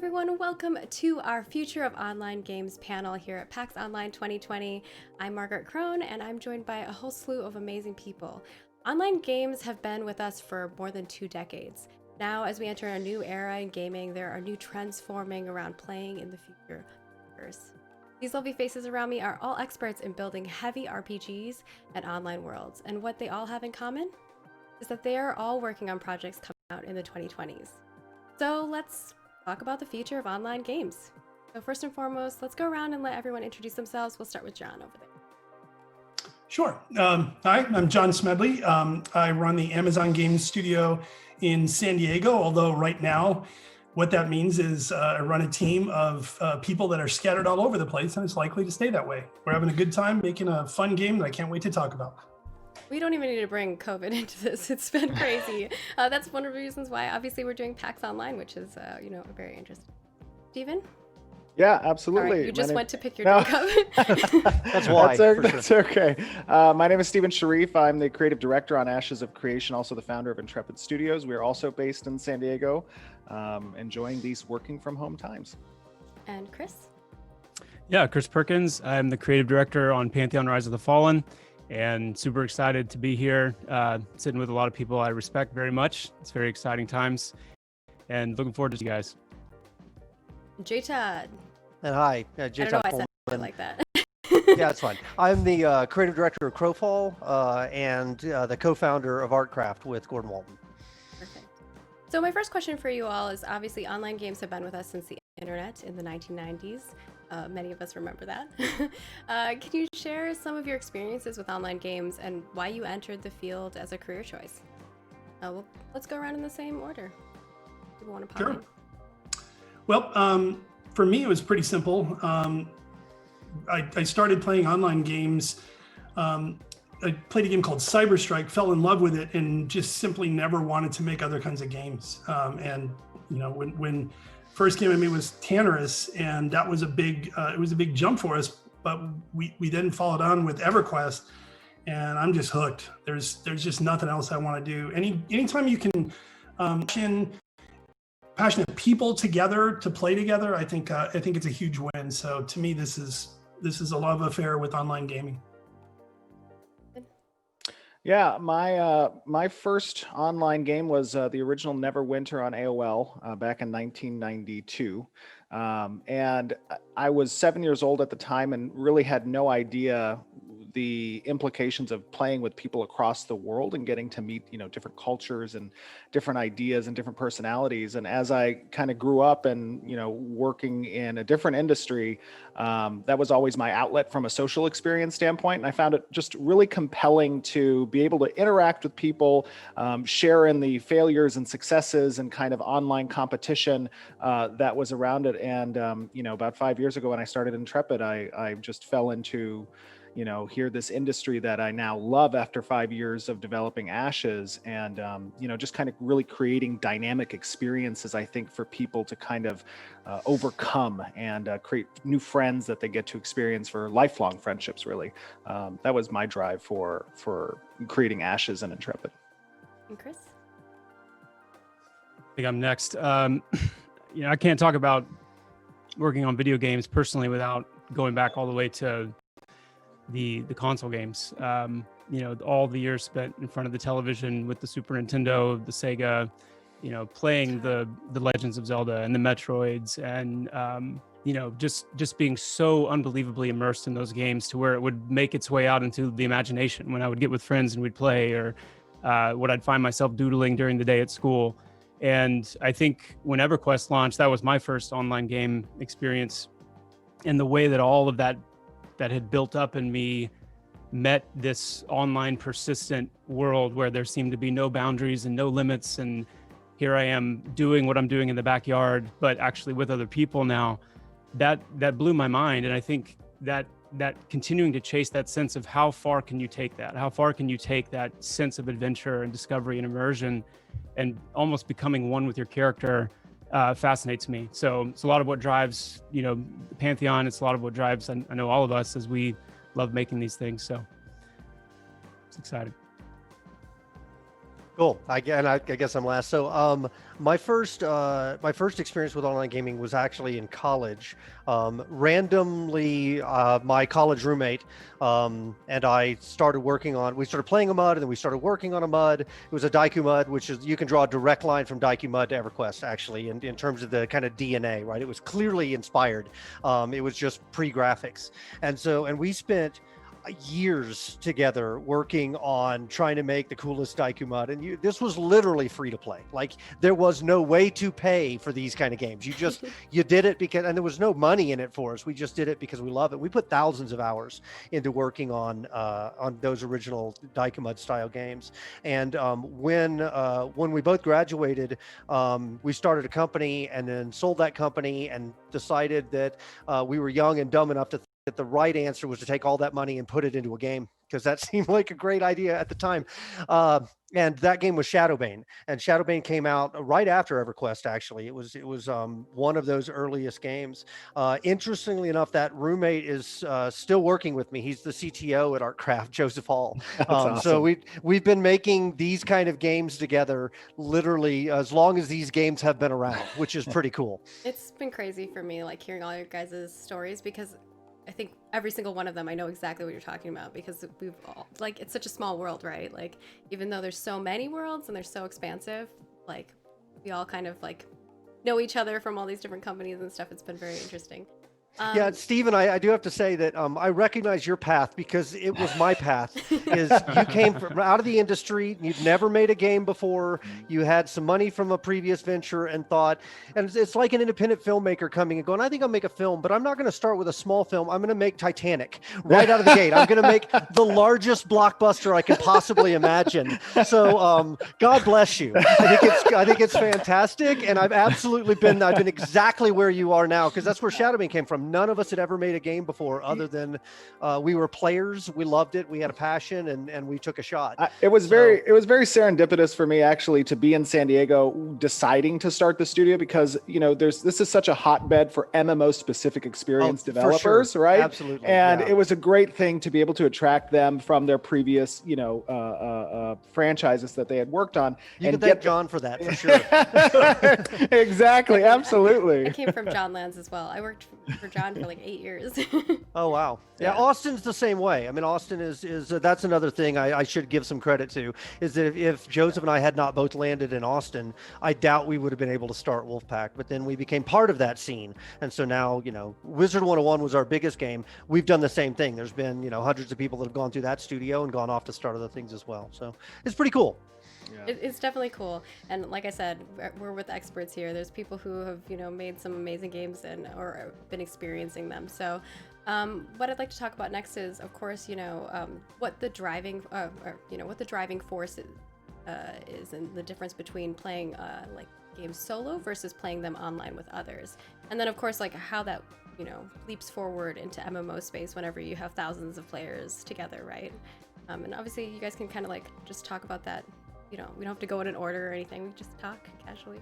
everyone, welcome to our Future of Online Games panel here at PAX Online 2020. I'm Margaret Crone, and I'm joined by a whole slew of amazing people. Online games have been with us for more than 2 decades. Now, as we enter a new era in gaming, there are new trends forming around playing in the future. These lovely faces around me are all experts in building heavy RPGs and online worlds, and what they all have in common is that they are all working on projects coming out in the 2020s. So let's talk about the future of online games. So first and foremost, let's go around and let everyone introduce themselves. We'll start with John over there. Sure. Hi, I'm John Smedley. I run the Amazon Games Studio in San Diego, although right now, what that means is I run a team of people that are scattered all over the place, and it's likely to stay that way. We're having a good time making a fun game that I can't wait to talk about. We don't even need to bring COVID into this. It's been crazy. That's one of the reasons why, obviously, we're doing PAX Online, which is, very interesting. Steven? Yeah, absolutely. All right, you just went to pick your drink up. That's why. That's okay. My name is Steven Sharif. I'm the creative director on Ashes of Creation, also the founder of Intrepid Studios. We are also based in San Diego, enjoying these working from home times. And Chris? Yeah, Chris Perkins. I'm the creative director on Pantheon Rise of the Fallen, and super excited to be here, sitting with a lot of people I respect very much. It's very exciting times, and looking forward to you guys. J-Todd. And hi, I J-Todd don't know why I said it like that. Yeah, it's fine. I'm the creative director of Crowfall and the co-founder of Artcraft with Gordon Walton. Perfect. So my first question for you all is, obviously online games have been with us since the internet in the 1990s. Many of us remember that. Can you share some of your experiences with online games and why you entered the field as a career choice? Let's go around in the same order. People want to pop in. Well, for me, it was pretty simple. I started playing online games. I played a game called Cyberstrike, fell in love with it, and just simply never wanted to make other kinds of games. When first game I made was Tannerus, and that was it was a big jump for us. But we then followed on with EverQuest, and I'm just hooked. There's just nothing else I want to do. Anytime you can passionate people together to play together, I think it's a huge win. So to me, this is a love affair with online gaming. Yeah, my first online game was the original Neverwinter on AOL back in 1992. And I was 7 years old at the time and really had no idea the implications of playing with people across the world and getting to meet, different cultures and different ideas and different personalities. And as I kind of grew up and, working in a different industry, that was always my outlet from a social experience standpoint. And I found it just really compelling to be able to interact with people, share in the failures and successes and kind of online competition that was around it. And, about 5 years ago when I started Intrepid, I just fell into here this industry that I now love after 5 years of developing Ashes, and just kind of really creating dynamic experiences, I think, for people to kind of overcome and create new friends that they get to experience for lifelong friendships, really. That was my drive for creating Ashes and Intrepid. And Chris? I think I'm next. I can't talk about working on video games personally without going back all the way to the console games. All the years spent in front of the television with the Super Nintendo, the Sega, playing the Legends of Zelda and the Metroids, and just being so unbelievably immersed in those games to where it would make its way out into the imagination when I would get with friends and we'd play, or what I'd find myself doodling during the day at school. And I think when EverQuest launched, that was my first online game experience, and the way that all of that had built up in me met this online persistent world where there seemed to be no boundaries and no limits. And here I am doing what I'm doing in the backyard, but actually with other people now. That blew my mind. And I think that continuing to chase that sense of how far can you take that? How far can you take that sense of adventure and discovery and immersion and almost becoming one with your character fascinates me. So it's a lot of what drives, the Pantheon. It's a lot of what drives, I know, all of us as we love making these things. So it's exciting. Cool. I guess I'm last. So, my first experience with online gaming was actually in college. Randomly, my college roommate and I started working on. We started playing a MUD, and then we started working on a MUD. It was a Daiku MUD, which is you can draw a direct line from Daiku MUD to EverQuest, actually, in terms of the kind of DNA, right? It was clearly inspired. It was just pre-graphics, and we spent years together working on trying to make the coolest Daiku MUD, and this was literally free to play. Like, there was no way to pay for these kind of games. You did it because, and there was no money in it for us. We just did it because we love it. We put thousands of hours into working on those original Daiku MUD style games. And when we both graduated, we started a company and then sold that company and decided that we were young and dumb enough to that the right answer was to take all that money and put it into a game, because that seemed like a great idea at the time. And that game was Shadowbane, and Shadowbane came out right after EverQuest. Actually, it was one of those earliest games. Interestingly enough, that roommate is still working with me. He's the CTO at ArtCraft, Joseph Hall. That's awesome. So we've been making these kind of games together literally as long as these games have been around, which is pretty cool. It's been crazy for me, like hearing all your guys' stories, because I think every single one of them, I know exactly what you're talking about, because we've all, like, it's such a small world, right? Like, even though there's so many worlds and they're so expansive, like, we all kind of like know each other from all these different companies and stuff. It's been very interesting. Yeah, Stephen, I do have to say that I recognize your path, because it was my path. Is you came from out of the industry, you'd never made a game before, you had some money from a previous venture and thought, and it's like an independent filmmaker coming and going, I think I'll make a film, but I'm not going to start with a small film. I'm going to make Titanic right out of the gate. I'm going to make the largest blockbuster I can possibly imagine. So God bless you. I think it's fantastic, and I've been exactly where you are now, because that's where Shadowbane came from. None of us had ever made a game before, other than we were players. We loved it. We had a passion, and we took a shot. It was very serendipitous for me, actually, to be in San Diego deciding to start the studio, because this is such a hotbed for MMO specific experience developers, sure. right? Absolutely. And yeah. it was a great thing to be able to attract them from their previous franchises that they had worked on. You can thank John for that, for sure. Exactly, absolutely. I came from John Lands as well. I worked for John for like 8 years. Oh, wow. Yeah, Austin's the same way. I mean, Austin is that's another thing I should give some credit to, is that if Joseph and I had not both landed in Austin, I doubt we would have been able to start Wolfpack. But then we became part of that scene. And so now, Wizard 101 was our biggest game. We've done the same thing. There's been, hundreds of people that have gone through that studio and gone off to start other things as well. So it's pretty cool. Yeah. It's definitely cool. And like I said, we're with experts here. There's people who have, made some amazing games or been experiencing them. So what I'd like to talk about next is, of course, what the driving force is, and the difference between playing like games solo versus playing them online with others. And then, of course, like how that, leaps forward into MMO space whenever you have thousands of players together, right? And obviously you guys can kind of like just talk about that. We don't have to go in an order or anything. We just talk casually.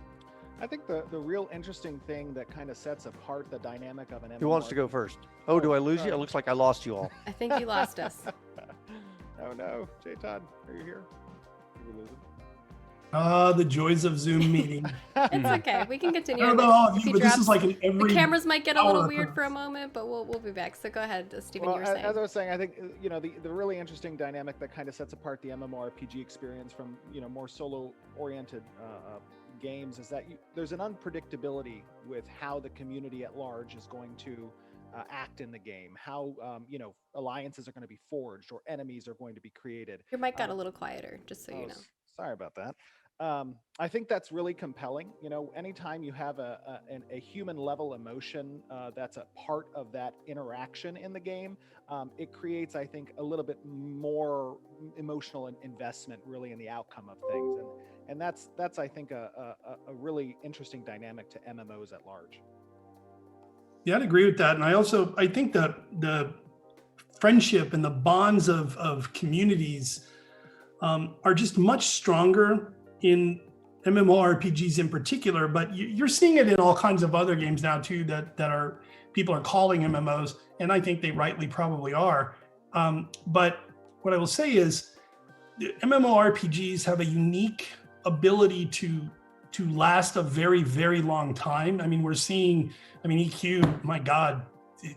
I think the real interesting thing that kind of sets apart the dynamic of an MMO. Who wants to go first? Oh, do I lose you? It looks like I lost you all. I think you lost us. Oh no, J Todd, are you here? Did we lose him? The joys of Zoom meeting. It's okay. We can continue. I don't know all of If you, he but this drops, is like an every. the cameras might get a little hour weird for a moment, but we'll be back. So go ahead, Stephen. Well, you were saying. as I was saying, I think the really interesting dynamic that kind of sets apart the MMORPG experience from more solo-oriented games is that there's an unpredictability with how the community at large is going to act in the game, how alliances are going to be forged or enemies are going to be created. Your mic got a little quieter, just so you know. Sorry about that. I think that's really compelling. Anytime you have a human level emotion that's a part of that interaction in the game, it creates, I think, a little bit more emotional investment really in the outcome of things. And that's I think a really interesting dynamic to MMOs at large. Yeah, I'd agree with that. And I think that the friendship and the bonds of communities are just much stronger in MMORPGs in particular, but you're seeing it in all kinds of other games now too that people are calling MMOs, and I think they rightly probably are. But what I will say is, MMORPGs have a unique ability to last a very, very long time. I mean, we're seeing, EQ, my God, it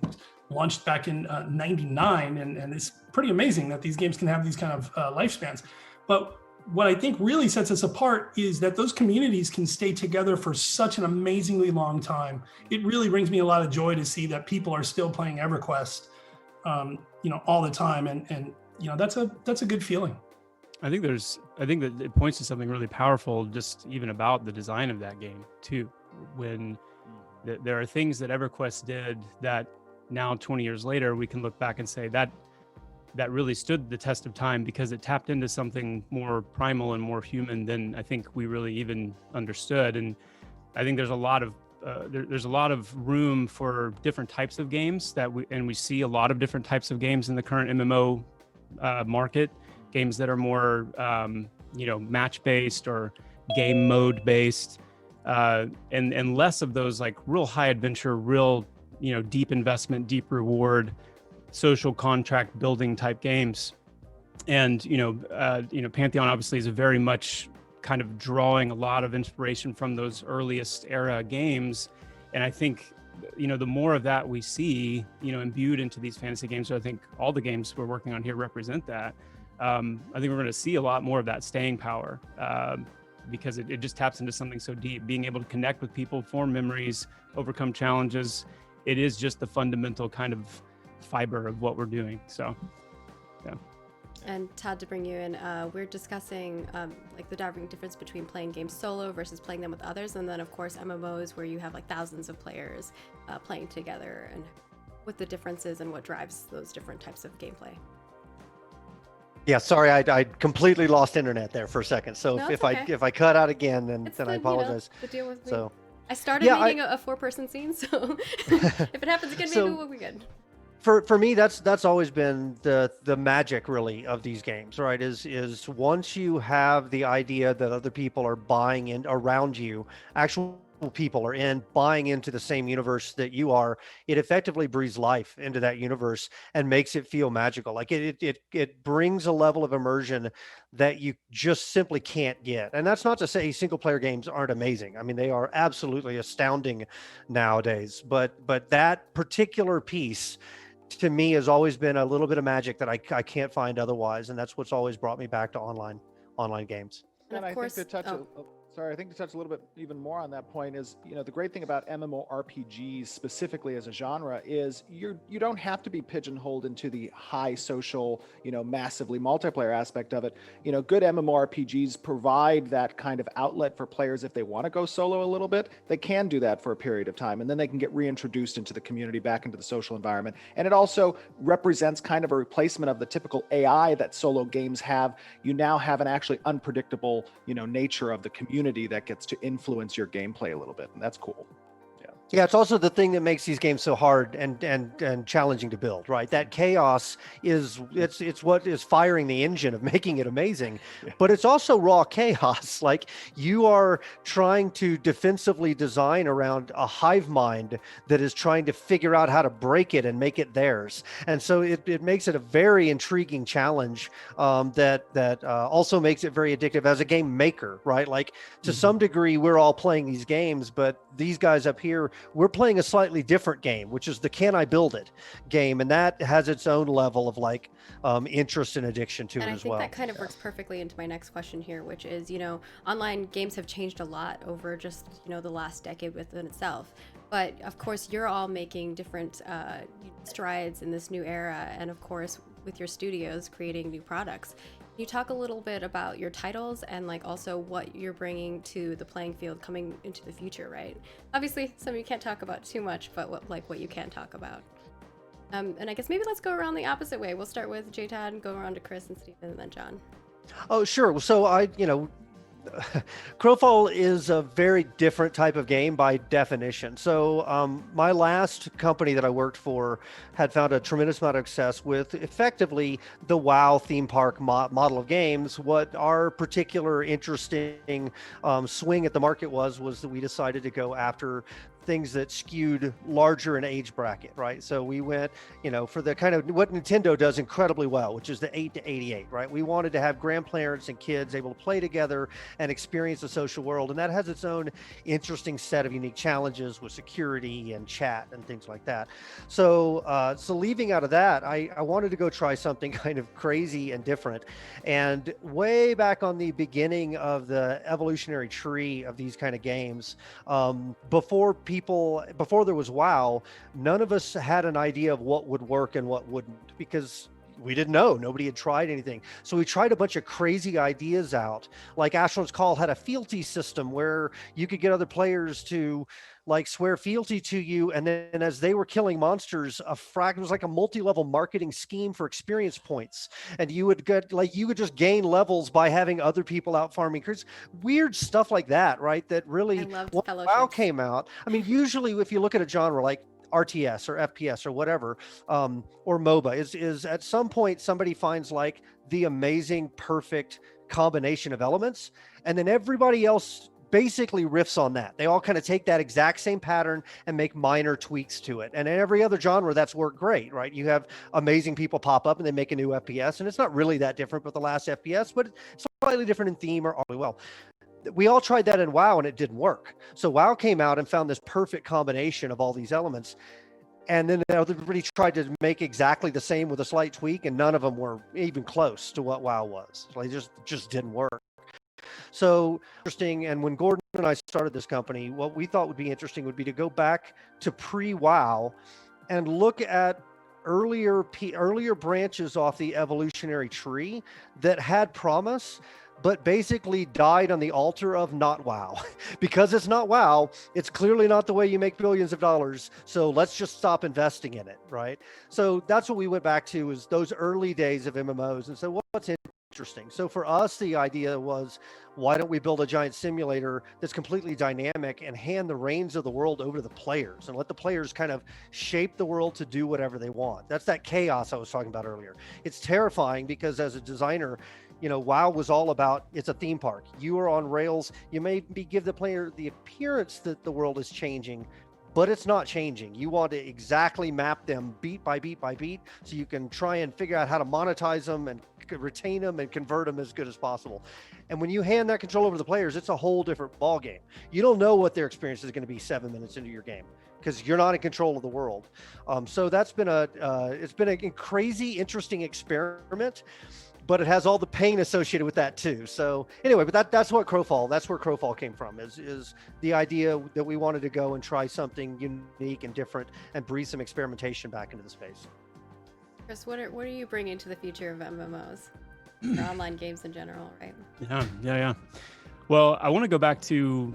launched back in 99, and it's pretty amazing that these games can have these kind of lifespans. But what I think really sets us apart is that those communities can stay together for such an amazingly long time. It really brings me a lot of joy to see that people are still playing EverQuest, all the time, and that's a good feeling. I think that it points to something really powerful, just even about the design of that game too. When there are things that EverQuest did that now 20 years later we can look back and say that really stood the test of time because it tapped into something more primal and more human than I think we really even understood. And I think there's a lot of room for different types of games we see a lot of different types of games in the current MMO market. Games that are more, match-based or game mode-based, and less of those like real high adventure, real, deep investment, deep reward, social contract building type games. And, Pantheon obviously is a very much kind of drawing a lot of inspiration from those earliest era games. And I think, the more of that we see, imbued into these fantasy games, so I think all the games we're working on here represent that. I think we're going to see a lot more of that staying power because it just taps into something so deep. Being able to connect with people, form memories, overcome challenges. It is just the fundamental kind of fiber of what we're doing. So, yeah. And Todd, to bring you in, we're discussing like the diverging difference between playing games solo versus playing them with others, and then of course MMOs where you have like thousands of players playing together, and what the differences and what drives those different types of gameplay. Yeah, sorry, I completely lost internet there for a second. So No, if okay. I cut out again, then The I apologize. the deal with me. So I started making a 4-person scene, so if it happens again, maybe we'll be good. For me, that's always been the magic really of these games, right? Is once you have the idea that other people are buying in around you, actual people are buying into the same universe that you are, it effectively breathes life into that universe and makes it feel magical. Like it brings a level of immersion that you just simply can't get. And that's not to say single player games aren't amazing. I mean, they are absolutely astounding nowadays, but that particular piece to me has always been a little bit of magic that I can't find otherwise, and that's what's always brought me back to online games. And I of course, think to touch I think to touch a little bit even more on that point is, the great thing about MMORPGs specifically as a genre is you don't have to be pigeonholed into the high social, massively multiplayer aspect of it. Good MMORPGs provide that kind of outlet for players if they want to go solo a little bit. They can do that for a period of time, and then they can get reintroduced into the community, back into the social environment. And it also represents kind of a replacement of the typical AI that solo games have. You now have an actually unpredictable, nature of the community that gets to influence your gameplay a little bit, and that's cool. Yeah, it's also the thing that makes these games so hard and challenging to build, right? That chaos is it's what is firing the engine of making it amazing. Yeah. But it's also raw chaos. Like you are trying to defensively design around a hive mind that is trying to figure out how to break it and make it theirs. And so it makes it a very intriguing challenge that also makes it very addictive as a game maker, right? Like to some degree, we're all playing these games, but these guys up here, we're playing a slightly different game, which is the can I build it game, and that has its own level of like interest and addiction to it as well. And I think that kind of works perfectly into my next question here, which is, online games have changed a lot over just, the last decade within itself. But of course, you're all making different strides in this new era, and of course, with your studios creating new products. Can you talk a little bit about your titles and like also what you're bringing to the playing field coming into the future, right? Obviously, some of you can't talk about too much, but what you can talk about. And I guess maybe let's go around the opposite way. We'll start with J-Todd and go around to Chris and Stephen and then John. Oh, sure. So Crowfall is a very different type of game by definition. So my last company that I worked for had found a tremendous amount of success with effectively the WoW theme park model of games. What our particular interesting swing at the market was that we decided to go after things that skewed larger in age bracket, right? So we went, for the kind of what Nintendo does incredibly well, which is the 8 to 88, right? We wanted to have grandparents and kids able to play together and experience the social world. And that has its own interesting set of unique challenges with security and chat and things like that. So, leaving out of that, I wanted to go try something kind of crazy and different. And way back on the beginning of the evolutionary tree of these kind of games, before there was WoW, none of us had an idea of what would work and what wouldn't, because we didn't know. Nobody had tried anything. So we tried a bunch of crazy ideas out. Like Ashlyn's Call had a fealty system where you could get other players to like swear fealty to you, and then as they were killing monsters, it was like a multi-level marketing scheme for experience points, and you would just gain levels by having other people out farming creatures. Weird stuff like that, right? That really, I loved when Fellowship. WoW came out, I mean, usually if you look at a genre like RTS or FPS or whatever, or MOBA, is at some point somebody finds like the amazing, perfect combination of elements, and then everybody else basically riffs on that. They all kind of take that exact same pattern and make minor tweaks to it. And in every other genre, that's worked great, right? You have amazing people pop up and they make a new FPS, and it's not really that different with the last FPS, but it's slightly different in theme or all well. We all tried that in WoW and it didn't work. So WoW came out and found this perfect combination of all these elements. And then everybody tried to make exactly the same with a slight tweak, and none of them were even close to what WoW was. Like, just didn't work. So interesting. And when Gordon and I started this company, what we thought would be interesting would be to go back to pre-WoW and look at earlier branches off the evolutionary tree that had promise, but basically died on the altar of not WoW. Because it's not WoW, it's clearly not the way you make billions of dollars. So let's just stop investing in it, right? So that's what we went back to, is those early days of MMOs. And so what's interesting? So for us, the idea was, why don't we build a giant simulator that's completely dynamic and hand the reins of the world over to the players and let the players kind of shape the world to do whatever they want. That's that chaos I was talking about earlier. It's terrifying because as a designer, WoW was all about, it's a theme park. You are on rails. You maybe give the player the appearance that the world is changing, but it's not changing. You want to exactly map them beat by beat by beat, so you can try and figure out how to monetize them and retain them and convert them as good as possible. And when you hand that control over to the players, it's a whole different ball game. You don't know what their experience is going to be 7 minutes into your game, because you're not in control of the world. So that's been it's been a crazy, interesting experiment, but it has all the pain associated with that too. So anyway, but that's where Crowfall came from, is the idea that we wanted to go and try something unique and different and breathe some experimentation back into the space. Chris, what are you bringing to the future of MMOs or online games in general, right? Yeah. Well, I want to go back to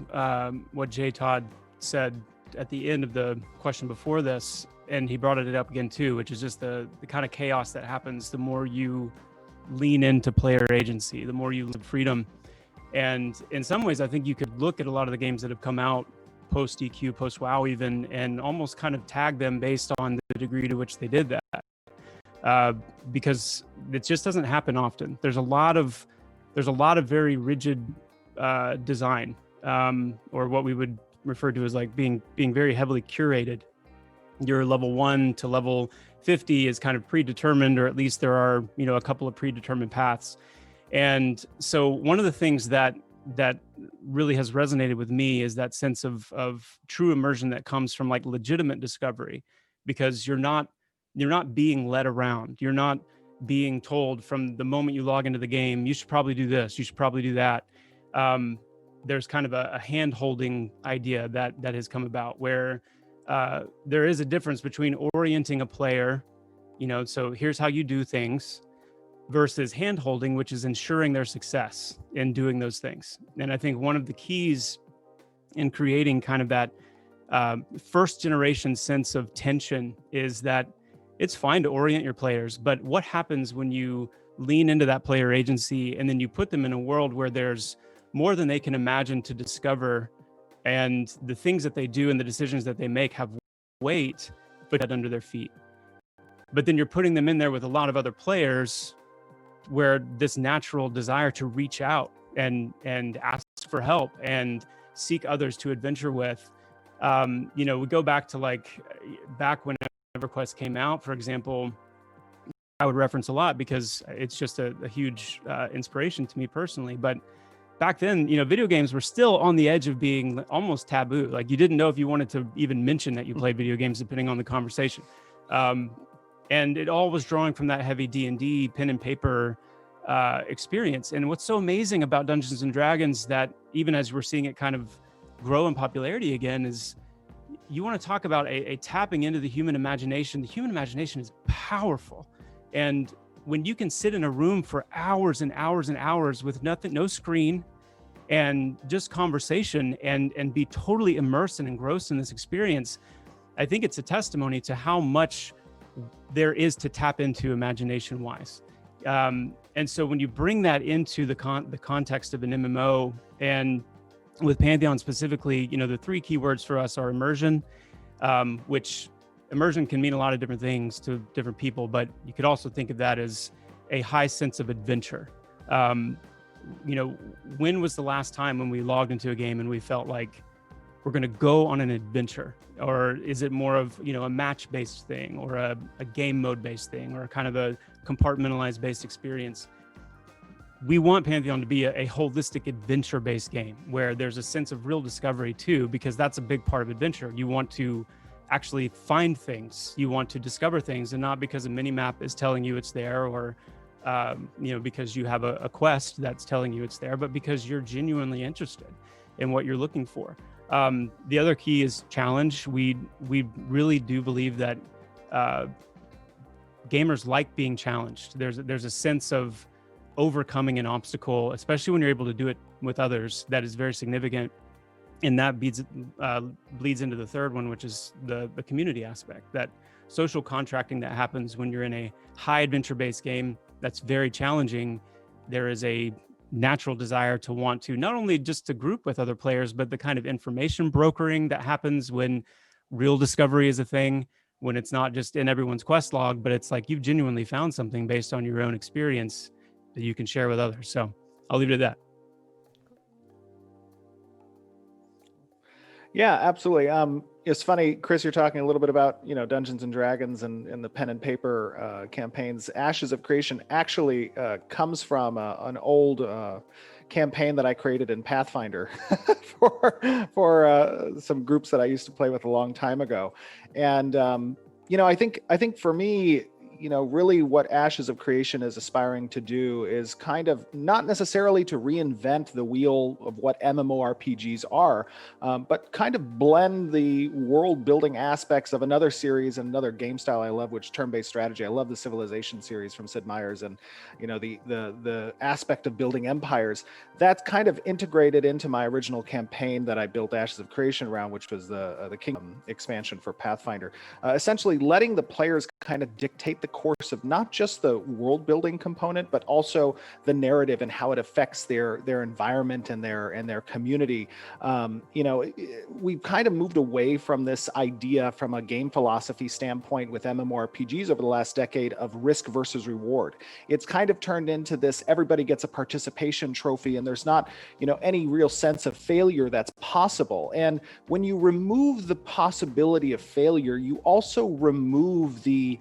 what J. Todd said at the end of the question before this, and he brought it up again too, which is just the kind of chaos that happens the more you lean into player agency, the more you live freedom. And in some ways, I think you could look at a lot of the games that have come out post EQ, post WoW even, and almost kind of tag them based on the degree to which they did that, because it just doesn't happen often. There's a lot of very rigid design, or what we would refer to as like being very heavily curated. Your level 1 to level 50 is kind of predetermined, or at least there are, a couple of predetermined paths. And so one of the things that really has resonated with me is that sense of true immersion that comes from like legitimate discovery, because you're not being led around. You're not being told from the moment you log into the game, you should probably do this, you should probably do that. There's kind of a hand-holding idea that has come about, where there is a difference between orienting a player, so here's how you do things, versus hand-holding, which is ensuring their success in doing those things. And I think one of the keys in creating kind of that first generation sense of tension is that it's fine to orient your players, but what happens when you lean into that player agency and then you put them in a world where there's more than they can imagine to discover, and the things that they do and the decisions that they make have weight put under their feet. But then you're putting them in there with a lot of other players where this natural desire to reach out and ask for help and seek others to adventure with You know, we go back to like back when EverQuest came out, for example. I would reference a lot because it's just a huge inspiration to me personally. But back then, you know, video games were still on the edge of being almost taboo. Like you didn't know if you wanted to even mention that you played video games, depending on the conversation. And it all was drawing from that heavy D&D pen and paper experience. And what's so amazing about Dungeons and Dragons, that even as we're seeing it kind of grow in popularity again, is you want to talk about a tapping into the human imagination. The human imagination is powerful. And when you can sit in a room for hours and hours and hours with nothing, no screen, and just conversation, and be totally immersed and engrossed in this experience, I think it's a testimony to how much there is to tap into imagination wise. And so when you bring that into the context of an MMO, and with Pantheon specifically, you know, the three keywords for us are immersion, which immersion can mean a lot of different things to different people, but you could also think of that as a high sense of adventure. You know, when was the last time when we logged into a game and we felt like we're going to go on an adventure? Or is it more of, you know, a match-based thing, or a game mode-based thing, or kind of a compartmentalized-based experience? We want Pantheon to be a holistic adventure-based game where there's a sense of real discovery too, because that's a big part of adventure. You want to actually find things, you want to discover things, and not because a mini-map is telling you it's there, or you know, because you have a quest that's telling you it's there, but because you're genuinely interested in what you're looking for. The other key is challenge. We really do believe that gamers like being challenged. There's a sense of overcoming an obstacle, especially when you're able to do it with others, that is very significant. And that bleeds into the third one, which is the community aspect, that social contracting that happens when you're in a high adventure-based game that's very challenging. There is a natural desire to want to not only just to group with other players, but the kind of information brokering that happens when real discovery is a thing, when it's not just in everyone's quest log, but it's like you've genuinely found something based on your own experience that you can share with others. So I'll leave it at that. Yeah, absolutely. It's funny, Chris, you're talking a little bit about, you know, Dungeons and Dragons and the pen and paper campaigns. Ashes of Creation actually comes from an old campaign that I created in Pathfinder for some groups that I used to play with a long time ago. And you know, I think for me, you know, really what Ashes of Creation is aspiring to do is kind of not necessarily to reinvent the wheel of what MMORPGs are, but kind of blend the world building aspects of another series and another game style I love, which turn-based strategy. I love the Civilization series from Sid Meier's, and, you know, the aspect of building empires. That's kind of integrated into my original campaign that I built Ashes of Creation around, which was the Kingdom expansion for Pathfinder. Essentially letting the players kind of dictate the course of not just the world building component, but also the narrative and how it affects their environment and their community. You know, we've kind of moved away from this idea from a game philosophy standpoint with MMORPGs over the last decade of risk versus reward. It's kind of turned into this, everybody gets a participation trophy, and there's not, you know, any real sense of failure that's possible. And when you remove the possibility of failure, you also remove the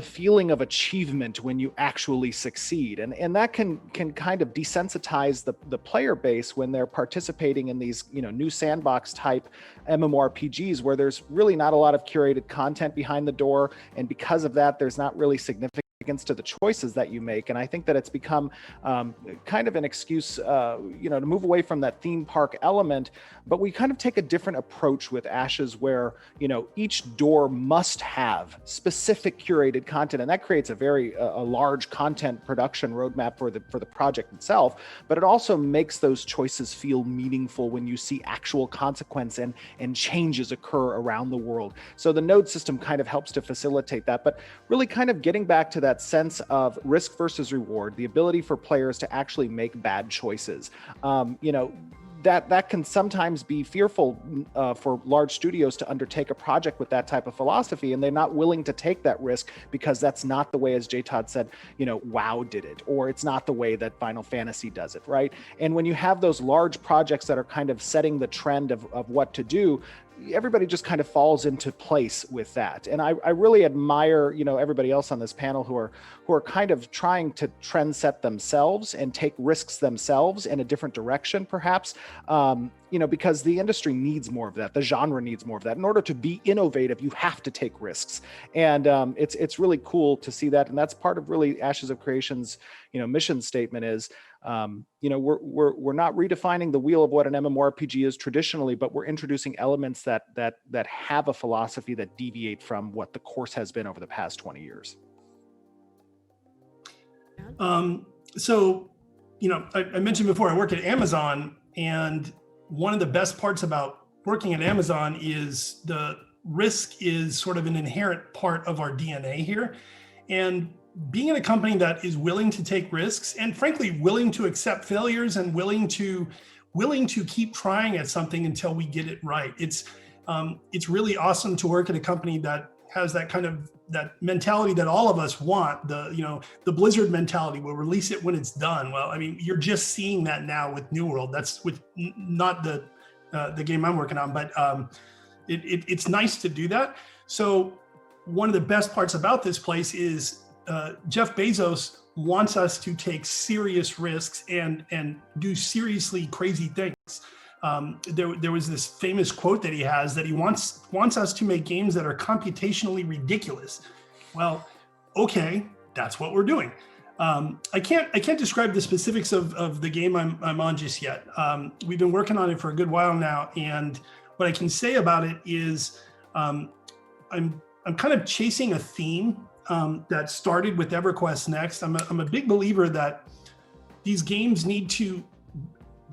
feeling of achievement when you actually succeed. And that can kind of desensitize the player base when they're participating in these, you know, new sandbox type MMORPGs where there's really not a lot of curated content behind the door. And because of that, there's not really significant to the choices that you make. And I think that it's become kind of an excuse, you know, to move away from that theme park element, but we kind of take a different approach with Ashes where, you know, each door must have specific curated content. And that creates a very a large content production roadmap for the project itself, but it also makes those choices feel meaningful when you see actual consequence and changes occur around the world. So the node system kind of helps to facilitate that, but really kind of getting back to that sense of risk versus reward, the ability for players to actually make bad choices. You know, that can sometimes be fearful for large studios to undertake a project with that type of philosophy, and they're not willing to take that risk because that's not the way, as J. Todd said, you know, WoW did it, or it's not the way that Final Fantasy does it, right? And when you have those large projects that are kind of setting the trend of what to do, everybody just kind of falls into place with that. And I really admire, everybody else on this panel who are kind of trying to trend set themselves and take risks themselves in a different direction, perhaps, because the industry needs more of that. The genre needs more of that. In order to be innovative, you have to take risks. And it's really cool to see that. And that's part of really Ashes of Creation's, mission statement is, we're not redefining the wheel of what an MMORPG is traditionally, but we're introducing elements that have a philosophy that deviate from what the course has been over the past 20 years. So, I mentioned before I work at Amazon, and one of the best parts about working at Amazon is the risk is sort of an inherent part of our DNA here. And being in a company that is willing to take risks and frankly willing to accept failures and willing to keep trying at something until we get it right. It's really awesome to work at a company that has that kind of that mentality that all of us want, the Blizzard mentality. We'll release it when it's done. Well, I mean, you're just seeing that now with New World. That's with not the game I'm working on, but it's nice to do that. So one of the best parts about this place is Jeff Bezos wants us to take serious risks and do seriously crazy things. There was this famous quote that he has that he wants us to make games that are computationally ridiculous. Well, okay, that's what we're doing. I can't describe the specifics of the game I'm on just yet. We've been working on it for a good while now, and what I can say about it is I'm kind of chasing a theme that started with EverQuest Next. I'm a big believer that these games need to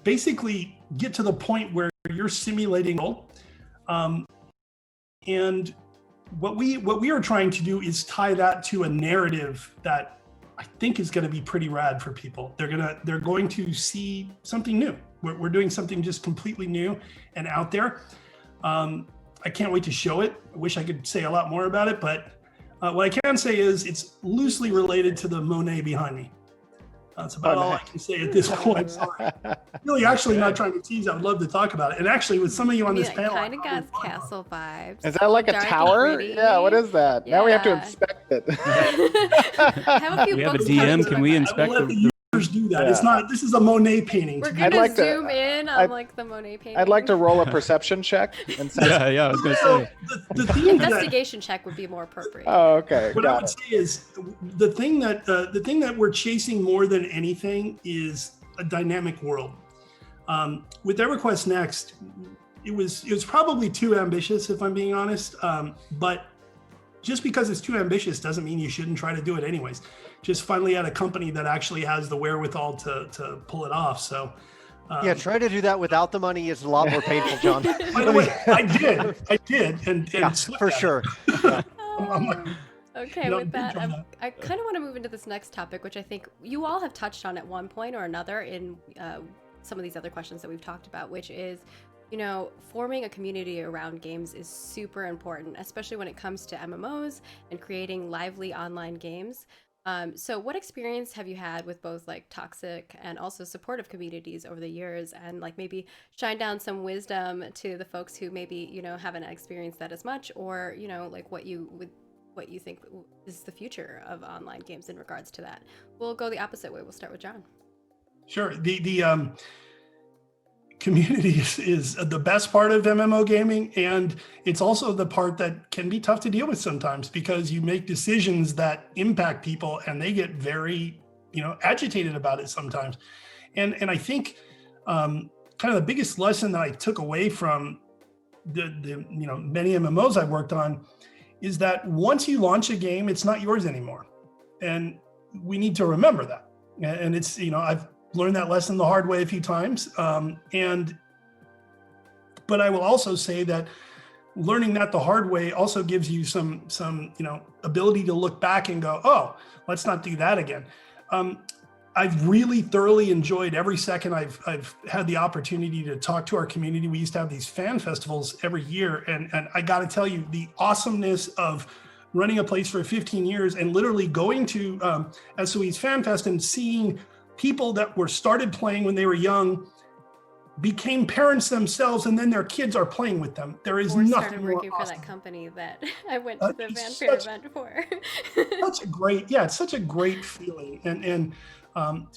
basically get to the point where you're simulating and what we are trying to do is tie that to a narrative that I think is going to be pretty rad for people. They're going to see something new. We're doing something just completely new and out there. I can't wait to show it. I wish I could say a lot more about it, but what I can say is it's loosely related to the Monet behind me. That's about all I can say at this point. Sorry. Really, actually not trying to tease. I would love to talk about it. And actually, with some of you on this panel, kind of got castle vibes. Is that like a tower? Yeah, what is that? Yeah. Now we have to inspect it. We have a DM. Can we inspect the do that? Yeah. It's not. This is a Monet painting. We're gonna zoom in on like the Monet painting. I'd like to roll a perception check. And yeah. I was gonna say the investigation check would be more appropriate. Oh, okay. What I would say is the thing that we're chasing more than anything is a dynamic world. With EverQuest Next, it was probably too ambitious, if I'm being honest. But just because it's too ambitious doesn't mean you shouldn't try to do it anyways. Just finally had a company that actually has the wherewithal to pull it off. So yeah, trying to do that without the money is a lot more painful, John. By the way, I did, and yeah, for sure. Yeah. Okay, with that, I kind of want to move into this next topic, which I think you all have touched on at one point or another in some of these other questions that we've talked about, which is, forming a community around games is super important, especially when it comes to MMOs and creating lively online games. So what experience have you had with both like toxic and also supportive communities over the years, and like maybe shine down some wisdom to the folks who maybe, haven't experienced that as much, or, like what you think is the future of online games in regards to that? We'll go the opposite way. We'll start with John. Sure. The community is the best part of MMO gaming, and it's also the part that can be tough to deal with sometimes, because you make decisions that impact people and they get very agitated about it sometimes. And I think kind of the biggest lesson that I took away from the many MMOs I've worked on is that once you launch a game, it's not yours anymore, and we need to remember that. And it's I've learned that lesson the hard way a few times. But I will also say that learning that the hard way also gives you some ability to look back and go, oh, let's not do that again. I've really thoroughly enjoyed every second I've had the opportunity to talk to our community. We used to have these fan festivals every year. And I got to tell you, the awesomeness of running a place for 15 years and literally going to SOE's Fan Fest and seeing people that were started playing when they were young became parents themselves, and then their kids are playing with them. There is Or nothing started more working for awesome. that company that I went to the It's fanfare event for. such a great, yeah, it's such a great feeling. And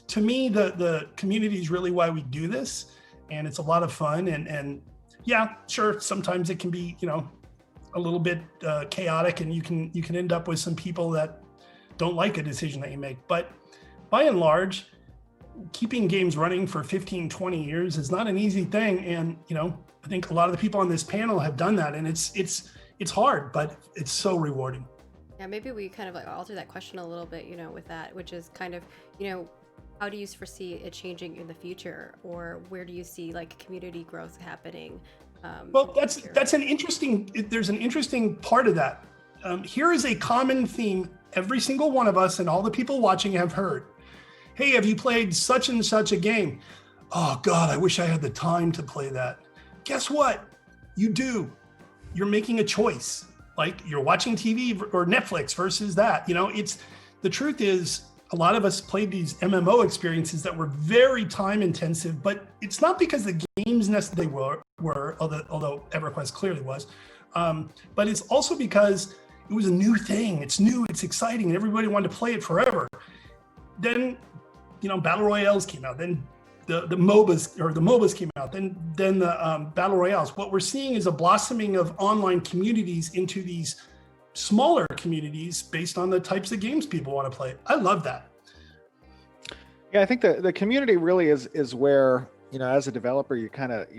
to me, the community is really why we do this, and it's a lot of fun. And yeah, sure, sometimes it can be, a little bit chaotic, and you can end up with some people that don't like a decision that you make. But by and large, keeping games running for 15, 20 years is not an easy thing. And, I think a lot of the people on this panel have done that, and it's hard, but it's so rewarding. Yeah, maybe we kind of like alter that question a little bit, with that, which is kind of, how do you foresee it changing in the future, or where do you see like community growth happening? Well, that's an interesting, there's an interesting part of that. Here is a common theme every single one of us and all the people watching have heard. Hey, have you played such and such a game? Oh God, I wish I had the time to play that. Guess what? You do. You're making a choice. Like you're watching TV or Netflix versus that. The truth is, a lot of us played these MMO experiences that were very time intensive, but it's not because the games necessarily were, although EverQuest clearly was, but it's also because it was a new thing. It's new, it's exciting, and everybody wanted to play it forever. Then, battle royales came out. Then the MOBAs came out. Then the battle royales. What we're seeing is a blossoming of online communities into these smaller communities based on the types of games people want to play. I love that. Yeah, I think the community really is where, as a developer, you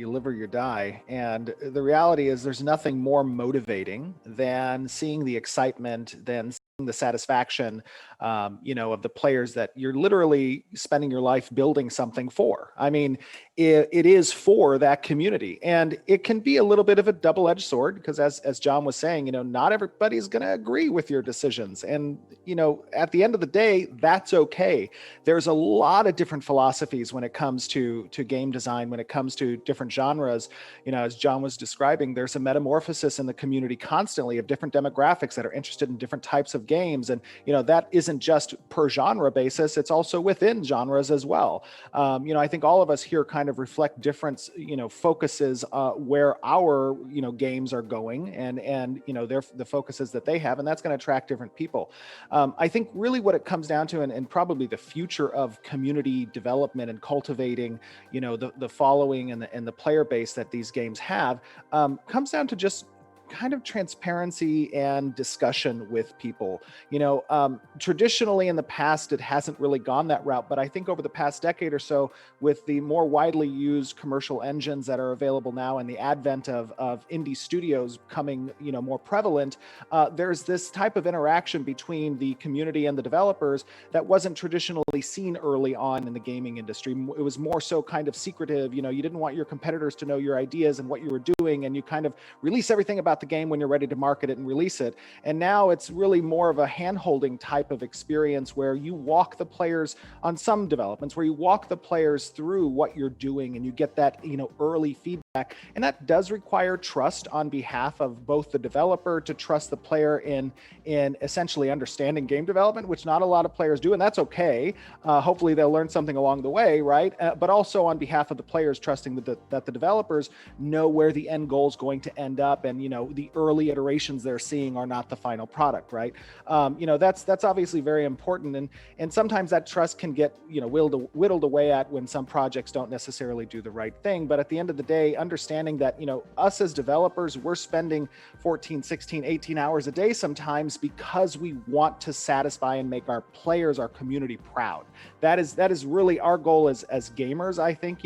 live or you die. And the reality is there's nothing more motivating than seeing the excitement, than seeing the satisfaction, of the players that you're literally spending your life building something for. I mean, it is for that community, and it can be a little bit of a double-edged sword because as John was saying, not everybody's going to agree with your decisions. And, at the end of the day, that's okay. There's a lot of different philosophies when it comes to game design, when it comes to different genres. As John was describing, there's a metamorphosis in the community constantly of different demographics that are interested in different types of games. And, that isn't just per genre basis, it's also within genres as well. I think all of us here kind of reflect different, focuses where our, games are going and the focuses that they have, and that's going to attract different people. I think really what it comes down to, and probably the future of community development and cultivating, the following and the player base that these games have, comes down to just kind of transparency and discussion with people. Traditionally in the past, it hasn't really gone that route, but I think over the past decade or so, with the more widely used commercial engines that are available now and the advent of indie studios coming, more prevalent, there's this type of interaction between the community and the developers that wasn't traditionally seen early on in the gaming industry. It was more so kind of secretive. You didn't want your competitors to know your ideas and what you were doing, and you kind of release everything about the game when you're ready to market it and release it. And now it's really more of a hand-holding type of experience where you walk the players on some developments, where you walk the players through what you're doing and you get that, early feedback. And that does require trust on behalf of both the developer to trust the player in essentially understanding game development, which not a lot of players do, and that's okay. Hopefully they'll learn something along the way, right? But also on behalf of the players, trusting that the developers know where the end goal is going to end up, and the early iterations they're seeing are not the final product, right? That's obviously very important, and sometimes that trust can get whittled away at when some projects don't necessarily do the right thing. But at the end of the day, understanding that us as developers, we're spending 14, 16, 18 hours a day sometimes because we want to satisfy and make our players, our community proud. That is really our goal as gamers. I think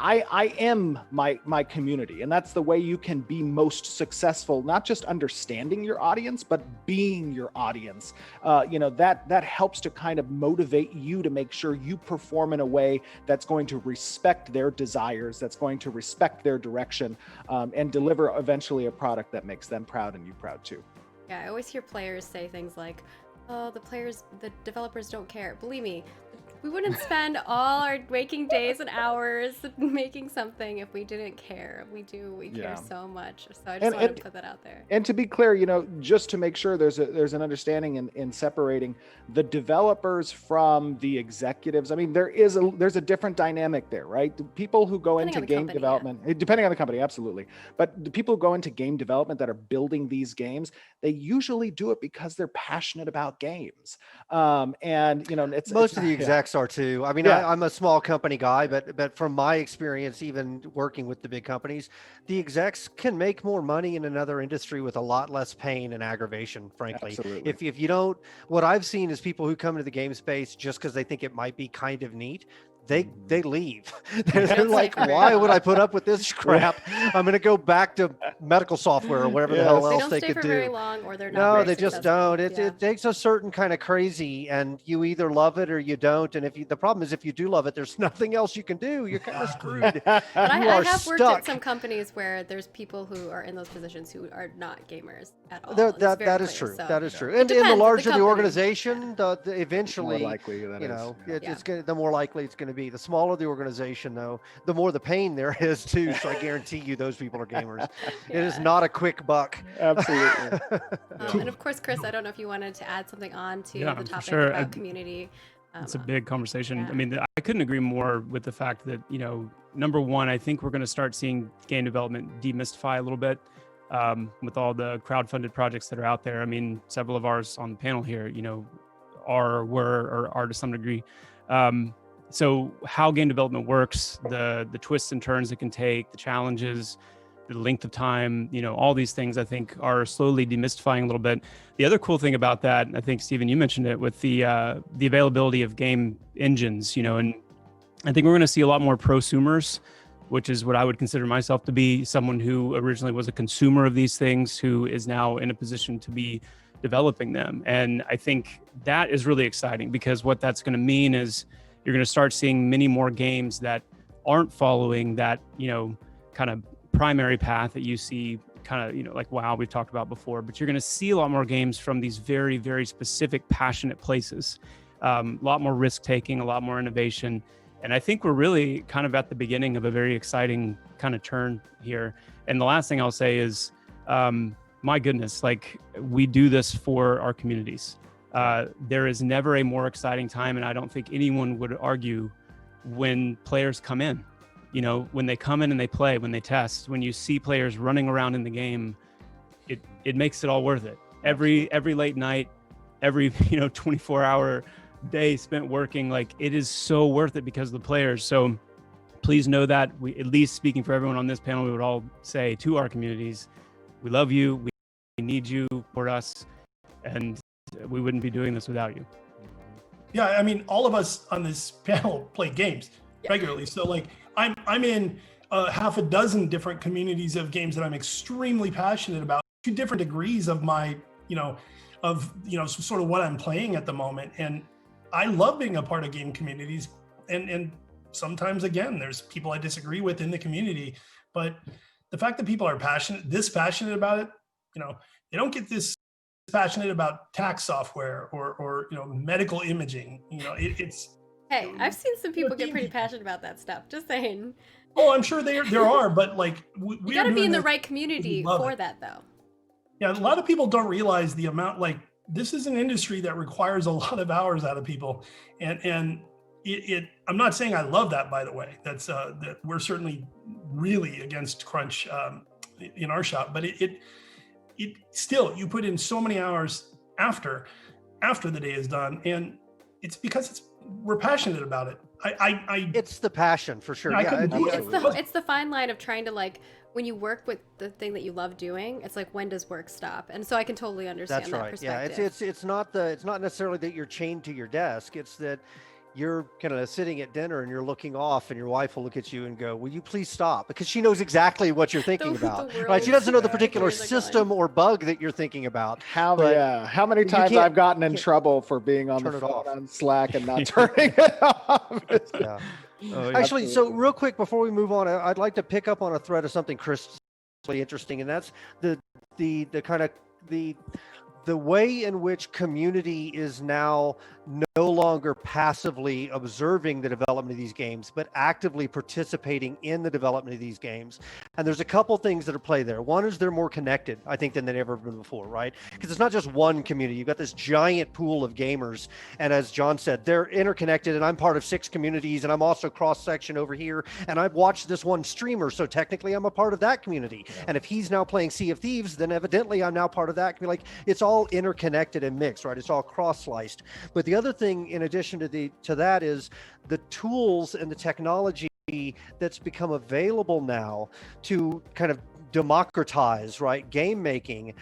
I am my community, and that's the way you can be most successful, not just understanding your audience, but being your audience. That helps to kind of motivate you to make sure you perform in a way that's going to respect their desires, that's going to respect their direction, and deliver eventually a product that makes them proud and you proud too. Yeah, I always hear players say things like, oh, the developers don't care. Believe me, We wouldn't spend all our waking days and hours making something if we didn't care. We do. We care so much. So I just want to put that out there. And to be clear, you know, just to make sure there's an understanding in separating the developers from the executives. I mean, there's a different dynamic there, right? The people who go into game development, depending on the company, absolutely. But the people who go into game development that are building these games, they usually do it because they're passionate about games. And you know, most of the execs are too. I mean, I'm a small company guy, but from my experience, even working with the big companies, the execs can make more money in another industry with a lot less pain and aggravation, frankly. Absolutely. If you don't, what I've seen is people who come into the game space just because they think it might be kind of neat. They leave. They're like, why would I put up with this crap? I'm going to go back to medical software or whatever the hell else they could do. They don't stay for very long, or they're not. No, they just don't. It takes a certain kind of crazy, and you either love it or you don't. And the problem is, if you do love it, there's nothing else you can do. You're kind of screwed. But I have worked at some companies where there's people who are in those positions who are not gamers at all. That is true. That is true. And the larger the organization, eventually, more likely the more likely it's going to be. The smaller the organization, though, the more the pain there is too. So I guarantee you, those people are gamers. It is not a quick buck. Absolutely. And of course, Chris, I don't know if you wanted to add something on to the topic about community. It's a big conversation. I mean, I couldn't agree more with the fact that, you know, number one, I think we're going to start seeing game development demystify a little bit with all the crowdfunded projects that are out there. I mean, several of ours on the panel here, you know, are to some degree. So how game development works, the twists and turns it can take, the challenges, the length of time, you know, all these things I think are slowly demystifying a little bit. The other cool thing about that, I think, Stephen, you mentioned it with the availability of game engines, you know, and I think we're going to see a lot more prosumers, which is what I would consider myself to be, someone who originally was a consumer of these things, who is now in a position to be developing them. And I think that is really exciting, because what that's going to mean is you're going to start seeing many more games that aren't following that, you know, kind of primary path that you see kind of, you know, like WoW we've talked about before, but you're going to see a lot more games from these very, very specific, passionate places, a lot more risk taking, a lot more innovation. And I think we're really kind of at the beginning of a very exciting kind of turn here. And the last thing I'll say is, my goodness, like, we do this for our communities. There is never a more exciting time, and I don't think anyone would argue, when players come in. You know, when they come in and they play, when they test, when you see players running around in the game, it makes it all worth it. Every late night, every 24-hour day spent working, like, it is so worth it because of the players. So please know that we, at least speaking for everyone on this panel, we would all say to our communities, we love you, we need you for us, and we wouldn't be doing this without you. Yeah, I mean, all of us on this panel play games regularly. So like, I'm in half a dozen different communities of games that I'm extremely passionate about, to different degrees of my, sort of what I'm playing at the moment. And I love being a part of game communities. And sometimes, again, there's people I disagree with in the community, but the fact that people are this passionate about it, they don't get this passionate about tax software or medical imaging. It's. Hey, I've seen some people get pretty passionate about that stuff. Just saying. Oh, I'm sure there are, but like we you got to be in the right community for that, though. Yeah, a lot of people don't realize the amount. Like, this is an industry that requires a lot of hours out of people, and it. I'm not saying I love that, by the way. That's that we're certainly really against crunch in our shop, but it still, you put in so many hours after the day is done, and it's because we're passionate about it. It's the passion for sure. It's the fine line of trying to, like, when you work with the thing that you love doing, it's like, when does work stop? And so I can totally understand that perspective. Yeah, it's not necessarily that you're chained to your desk. It's that you're kind of sitting at dinner and you're looking off, and your wife will look at you and go, "Will you please stop?" Because she knows exactly what you're thinking about. Right? She doesn't know the particular system or bug that you're thinking about. How many times I've gotten in trouble for being on the phone on Slack and not turning it off. Yeah. Actually, so real quick before we move on, I'd like to pick up on a thread of something Chris really interesting, and that's the kind of the way in which community is now no longer passively observing the development of these games, but actively participating in the development of these games. And there's a couple things that are play there. One is they're more connected, I think, than they've ever been before, right? Because it's not just one community. You've got this giant pool of gamers. And as John said, they're interconnected, and I'm part of 6 communities, and I'm also cross-section over here. And I've watched this one streamer, so technically I'm a part of that community. And if he's now playing Sea of Thieves, then evidently I'm now part of that community. Like, it's all interconnected and mixed, right? It's all cross-sliced. But the other thing, in addition to that, is the tools and the technology that's become available now to kind of democratize, right, game making.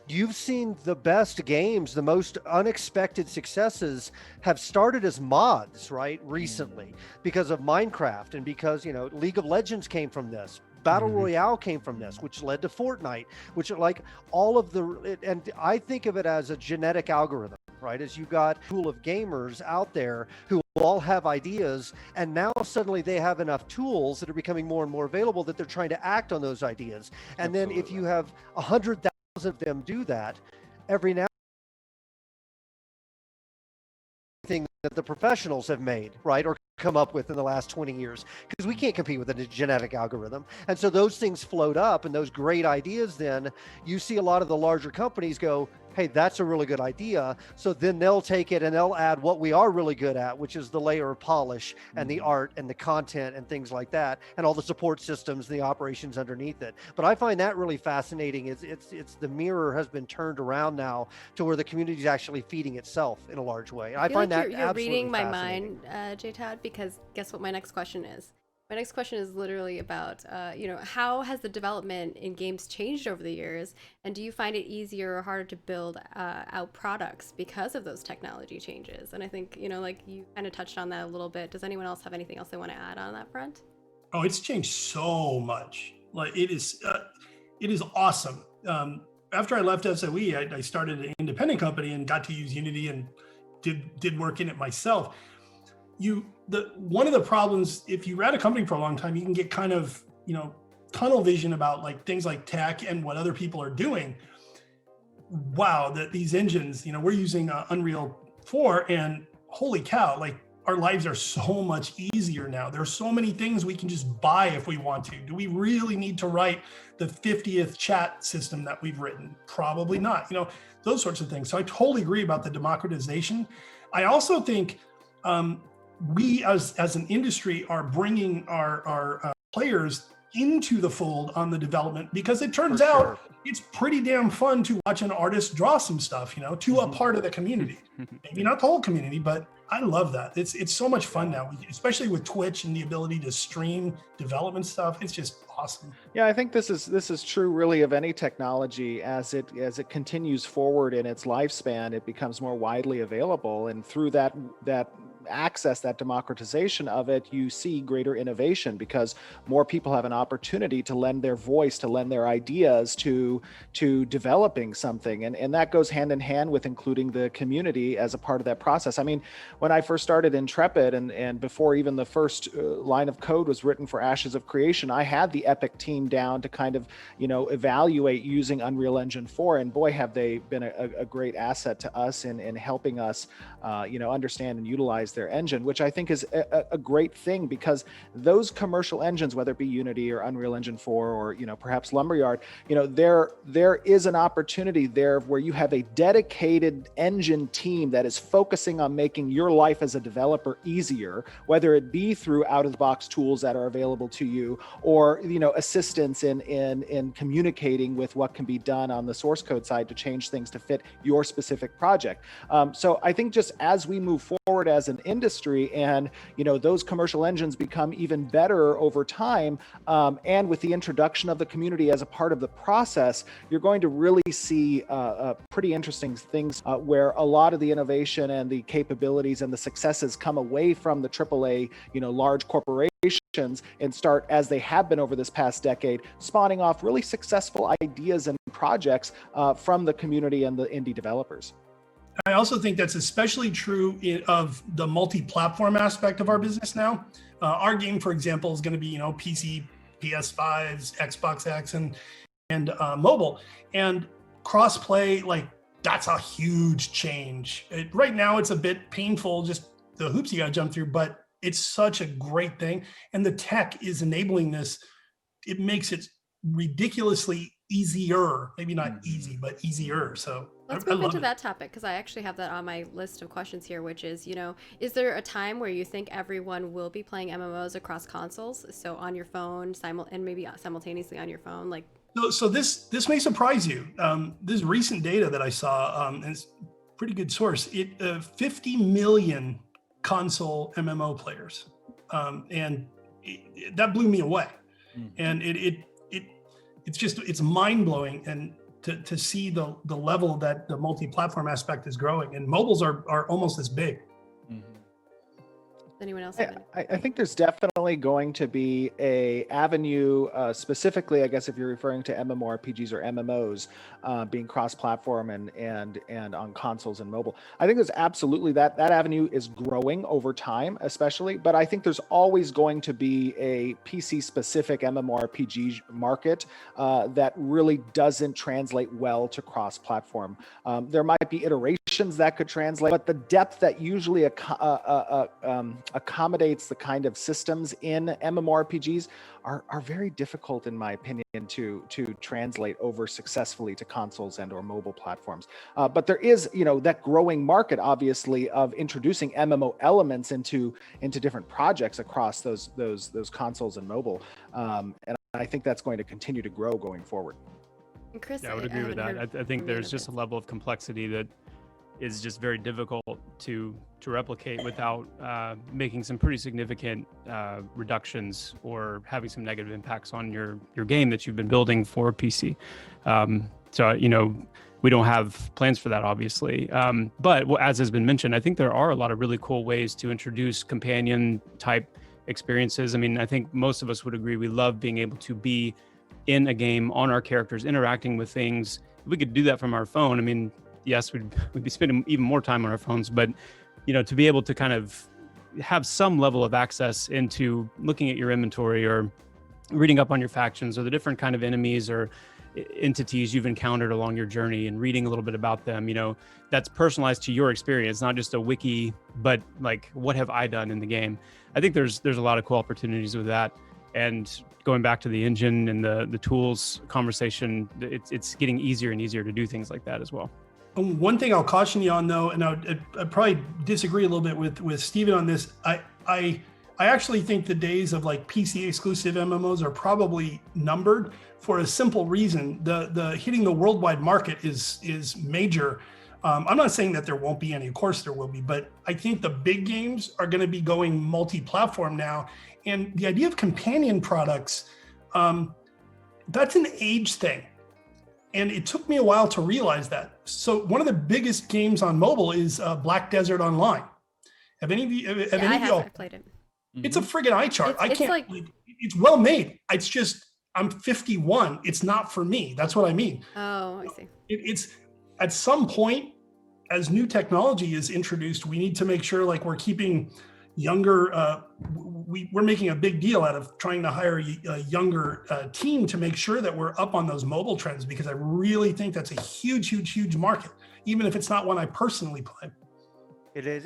You've seen the best games, the most unexpected successes have started as mods, right, recently, because of Minecraft, and because, you know, League of Legends came from this. Battle Royale came from this, which led to Fortnite, which are like all of the, and I think of it as a genetic algorithm, right? As you got a pool of gamers out there who all have ideas, and now suddenly they have enough tools that are becoming more and more available that they're trying to act on those ideas. And then if you have 100,000 of them do that, every now thing that the professionals have made, right, or come up with in the last 20 years, because we can't compete with a genetic algorithm. And so those things float up, and those great ideas, then you see a lot of the larger companies go, hey, that's a really good idea. So then they'll take it and they'll add what we are really good at, which is the layer of polish and the art and the content and things like that, and all the support systems and the operations underneath it. But I find that really fascinating. It's the mirror has been turned around now to where the community is actually feeding itself in a large way. I find like that you're reading my mind, J-Tad, because guess what my next question is? My next question is literally about, you know, how has the development in games changed over the years? And do you find it easier or harder to build out products because of those technology changes? And I think, you know, like you kind of touched on that a little bit. Does anyone else have anything else they want to add on that front? Oh, it's changed so much. Like it is awesome. After I left SOE, I started an independent company and got to use Unity and did work in it myself. One of the problems, if you're at a company for a long time, you can get kind of, you know, tunnel vision about like things like tech and what other people are doing. Wow, that these engines, you know, we're using Unreal 4, and holy cow, like our lives are so much easier now. There's so many things we can just buy if we want to. Do we really need to write the 50th chat system that we've written? Probably not, you know, those sorts of things. So I totally agree about the democratization. I also think, we as an industry are bringing our players into the fold on the development, because it turns out it's pretty damn fun to watch an artist draw some stuff, you know, to a part of the community. Maybe not the whole community, but I love that. It's so much fun now, especially with Twitch and the ability to stream development stuff. It's just awesome. Yeah, I think this is true really of any technology. As it continues forward in its lifespan, it becomes more widely available, and through that access, that democratization of it, you see greater innovation, because more people have an opportunity to lend their voice, to lend their ideas to developing something, and that goes hand in hand with including the community as a part of that process. I mean, when I first started Intrepid, and before even the first line of code was written for Ashes of Creation, I had the Epic team down to kind of, you know, evaluate using Unreal Engine 4, and boy, have they been a great asset to us in helping us, you know, understand and utilize their engine, which I think is a great thing, because those commercial engines, whether it be Unity or Unreal Engine 4 or, you know, perhaps Lumberyard, you know, there is an opportunity there where you have a dedicated engine team that is focusing on making your life as a developer easier, whether it be through out-of-the-box tools that are available to you, or, you know, assistance in communicating with what can be done on the source code side to change things to fit your specific project. So I think just as we move forward as an industry, and, you know, those commercial engines become even better over time, and with the introduction of the community as a part of the process, you're going to really see pretty interesting things where a lot of the innovation and the capabilities and the successes come away from the AAA, you know, large corporations, and start, as they have been over this past decade, spawning off really successful ideas and projects from the community and the indie developers. I also think that's especially true of the multi-platform aspect of our business now. Our game, for example, is going to be, you know, PC, PS5s, Xbox X, and mobile, and cross-play. Like, that's a huge change. Right now, it's a bit painful, just the hoops you got to jump through, but it's such a great thing. And the tech is enabling this. It makes it ridiculously easier, maybe not easy, but easier. So Let's I move love into it. that topic because I actually have that on my list of questions here, which is, is there a time where you think everyone will be playing MMOs across consoles? So on your phone, and maybe simultaneously on your phone, like. So this may surprise you. This recent data that I saw, and it's pretty good source. 50 million console MMO players, and that blew me away. And it's mind blowing, and to see the level that the multi-platform aspect is growing, and mobiles are almost as big. Anyone else have any? I think there's definitely going to be a avenue, specifically, I guess, if you're referring to MMORPGs or MMOs being cross-platform and on consoles and mobile. I think there's absolutely that avenue is growing over time, especially. But I think there's always going to be a PC-specific MMORPG market that really doesn't translate well to cross-platform. There might be iterations that could translate, but the depth that usually accommodates the kind of systems in MMORPGs are very difficult, in my opinion, to translate over successfully to consoles and or mobile platforms. But there is, that growing market, obviously, of introducing MMO elements into different projects across those consoles and mobile. And I think that's going to continue to grow going forward. And Chris, Yeah, I would agree with that. I think there's just a level of complexity that is just very difficult to replicate without making some pretty significant reductions or having some negative impacts on your game that you've been building for PC. So, we don't have plans for that, obviously. But as has been mentioned, I think there are a lot of really cool ways to introduce companion type experiences. I mean, I think most of us would agree we love being able to be in a game on our characters, interacting with things. If we could do that from our phone, I mean, yes, we'd be spending even more time on our phones, but to be able to kind of have some level of access into looking at your inventory or reading up on your factions or the different kind of enemies or entities you've encountered along your journey and reading a little bit about them, that's personalized to your experience, not just a wiki, but like, what have I done in the game? I think there's a lot of cool opportunities with that. And going back to the engine and the tools conversation, it's getting easier and easier to do things like that as well. One thing I'll caution you on, though, and I'd probably disagree a little bit with Steven on this. I actually think the days of like PC exclusive MMOs are probably numbered for a simple reason. The hitting the worldwide market is major. I'm not saying that there won't be any, of course there will be, but I think the big games are going to be going multi-platform now. And the idea of companion products, that's an age thing. And it took me a while to realize that. So one of the biggest games on mobile is Black Desert Online. Have any of you? I've played it. It's a friggin' eye chart. It's well made. It's just I'm 51. It's not for me. That's what I mean. Oh, I see. It's at some point, as new technology is introduced, we need to make sure like we're keeping younger. We're making a big deal out of trying to hire a younger team to make sure that we're up on those mobile trends, because I really think that's a huge market, even if it's not one I personally play. It is.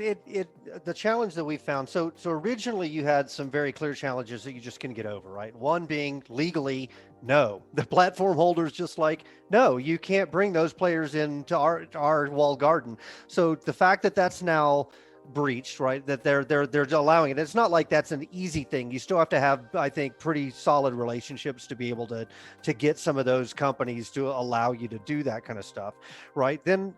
The challenge that we found. So originally you had some very clear challenges that you just couldn't get over, right? One being legally, no. The platform holders just like, no, you can't bring those players into our walled garden. So the fact that that's now breached, right, that they're allowing it. It's not like that's an easy thing. You still have to have, I think, pretty solid relationships to be able to get some of those companies to allow you to do that kind of stuff, right? Then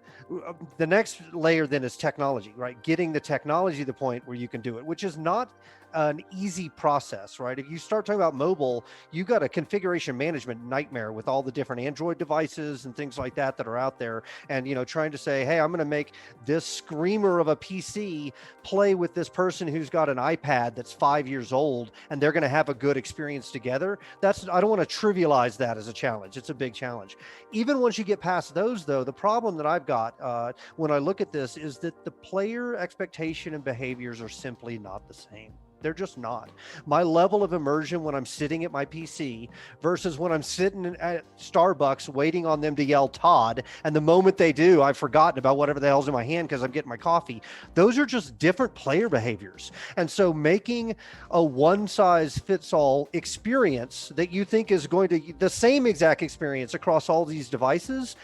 the next layer then is technology, right? Getting the technology to the point where you can do it, which is not an easy process, right? If you start talking about mobile, you got a configuration management nightmare with all the different Android devices and things like that are out there. And, trying to say, hey, I'm going to make this screamer of a PC play with this person who's got an iPad that's 5 years old, and they're going to have a good experience together. I don't want to trivialize that as a challenge. It's a big challenge. Even once you get past those, though, the problem that I've got when I look at this is that the player expectation and behaviors are simply not the same. They're just not. My level of immersion when I'm sitting at my PC versus when I'm sitting at Starbucks waiting on them to yell Todd, and the moment they do, I've forgotten about whatever the hell's in my hand because I'm getting my coffee. Those are just different player behaviors. And so making a one-size-fits-all experience that you think is going to the same exact experience across all these devices,